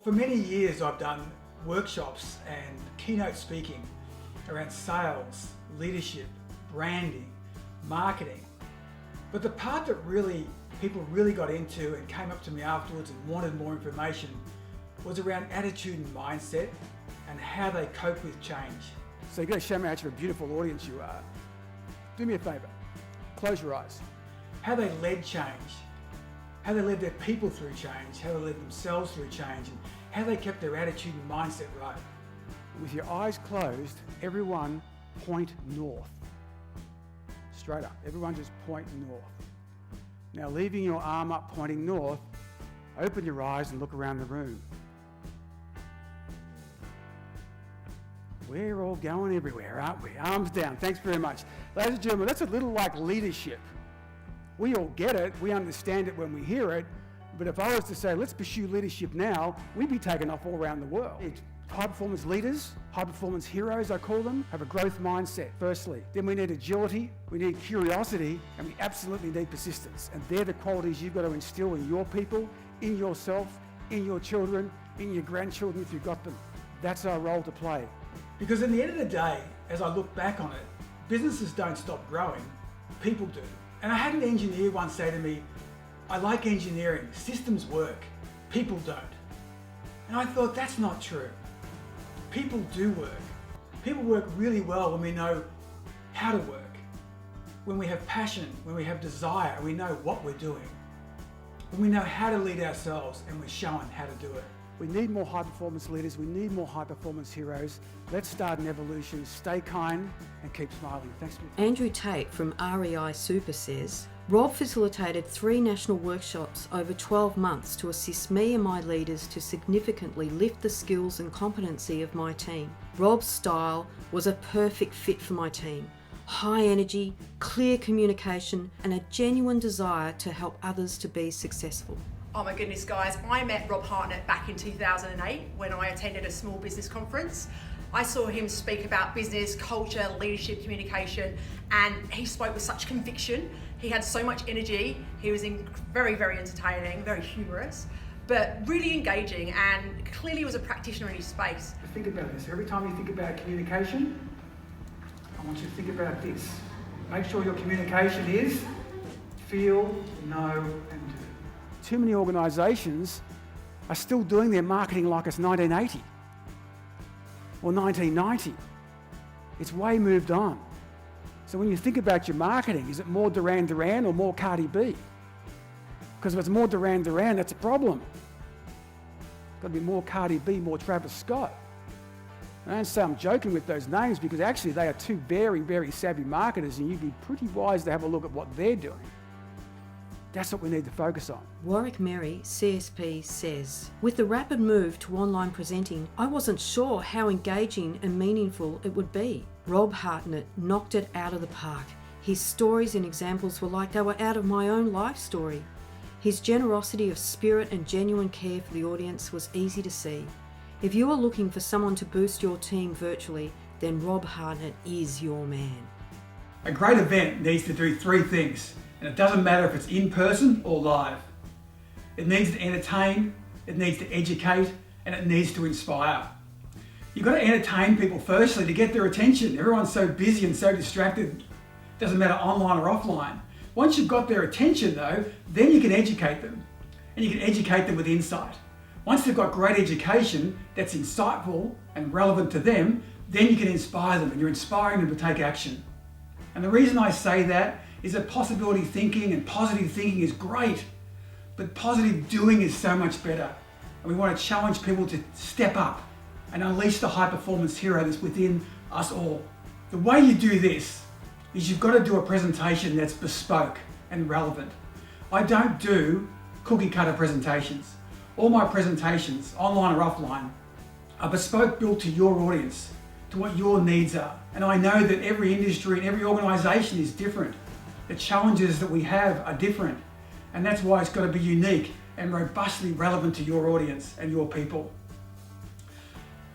For many years I've done workshops and keynote speaking around sales, leadership, branding, marketing. But the part that people really got into and came up to me afterwards and wanted more information was around attitude and mindset and how they cope with change. So you've got to show me how much of a beautiful audience you are. Do me a favour, close your eyes. How they led change, how they led their people through change, how they led themselves through change, and how they kept their attitude and mindset right. With your eyes closed, everyone point north. Straight up, everyone just point north. Now leaving your arm up pointing north, open your eyes and look around the room. We're all going everywhere, aren't we? Arms down, thanks very much. Ladies and gentlemen, that's a little like leadership. We all get it, we understand it when we hear it, but if I was to say, let's pursue leadership now, we'd be taken off all around the world. High-performance leaders, high-performance heroes, I call them, have a growth mindset, firstly. Then we need agility, we need curiosity, and we absolutely need persistence. And they're the qualities you've got to instill in your people, in yourself, in your children, in your grandchildren if you've got them. That's our role to play. Because in the end of the day, as I look back on it, businesses don't stop growing, people do. And I had an engineer once say to me, I like engineering, systems work, people don't. And I thought, that's not true. People do work. People work really well when we know how to work, when we have passion, when we have desire, and we know what we're doing, when we know how to lead ourselves and we're shown how to do it. We need more high-performance leaders, we need more high-performance heroes. Let's start an evolution, stay kind and keep smiling. Thanks. Andrew Tate from REI Super says, Rob facilitated 3 national workshops over 12 months to assist me and my leaders to significantly lift the skills and competency of my team. Rob's style was a perfect fit for my team. High energy, clear communication, and a genuine desire to help others to be successful. Oh my goodness, guys, I met Rob Hartnett back in 2008 when I attended a small business conference. I saw him speak about business, culture, leadership, communication, and he spoke with such conviction. He had so much energy. He was very, very entertaining, very humorous, but really engaging, and clearly was a practitioner in his space. Think about this. Every time you think about communication, I want you to think about this. Make sure your communication is feel, know, and do. Too many organisations are still doing their marketing like it's 1980 or 1990. It's way moved on. So when you think about your marketing, is it more Duran Duran or more Cardi B? Because if it's more Duran Duran, that's a problem. It's got to be more Cardi B, more Travis Scott. I don't say I'm joking with those names because actually they are 2 very, very savvy marketers, and you'd be pretty wise to have a look at what they're doing. That's what we need to focus on. Warwick Merry, CSP, says, with the rapid move to online presenting, I wasn't sure how engaging and meaningful it would be. Rob Hartnett knocked it out of the park. His stories and examples were like they were out of my own life story. His generosity of spirit and genuine care for the audience was easy to see. If you are looking for someone to boost your team virtually, then Rob Hartnett is your man. A great event needs to do 3 things. And it doesn't matter if it's in person or live. It needs to entertain, it needs to educate, and it needs to inspire. You've got to entertain people firstly to get their attention. Everyone's so busy and so distracted, doesn't matter online or offline. Once you've got their attention though, then you can educate them. And you can educate them with insight. Once they've got great education that's insightful and relevant to them, then you can inspire them, and you're inspiring them to take action. And the reason I say that is that possibility thinking and positive thinking is great, but positive doing is so much better. And we want to challenge people to step up and unleash the high performance hero that's within us all. The way you do this is you've got to do a presentation that's bespoke and relevant. I don't do cookie cutter presentations. All my presentations, online or offline, are bespoke, built to your audience, to what your needs are. And I know that every industry and every organisation is different. The challenges that we have are different, and that's why it's got to be unique and robustly relevant to your audience and your people.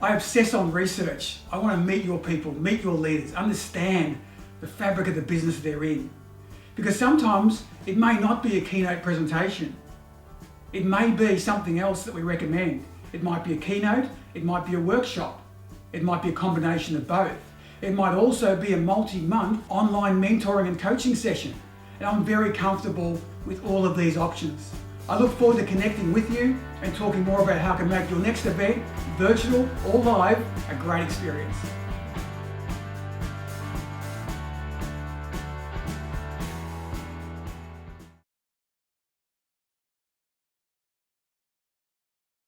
I obsess on research. I want to meet your people, meet your leaders, understand the fabric of the business they're in. Because sometimes it may not be a keynote presentation. It may be something else that we recommend. It might be a keynote, it might be a workshop, it might be a combination of both. It might also be a multi-month online mentoring and coaching session. And I'm very comfortable with all of these options. I look forward to connecting with you and talking more about how I can make your next event, virtual or live, a great experience.